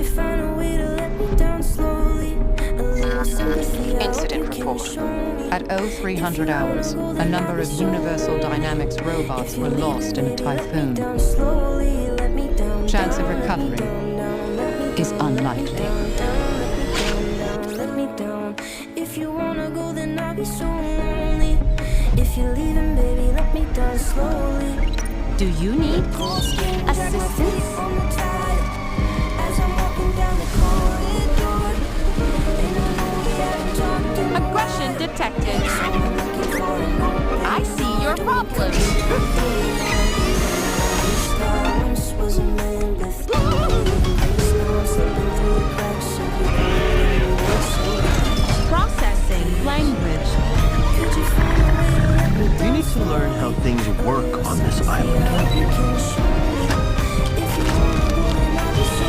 you find a way to let me down slowly. A little sympathy. Incident report. At 0300 hours, a number of Universal Dynamics robots were lost in a typhoon. Chance of recovery is unlikely. Let me down. If you wanna go, then I'll be so lonely. If you're leaving, baby, let me down slowly. Do you need assistance? Aggression detected. I see your problem.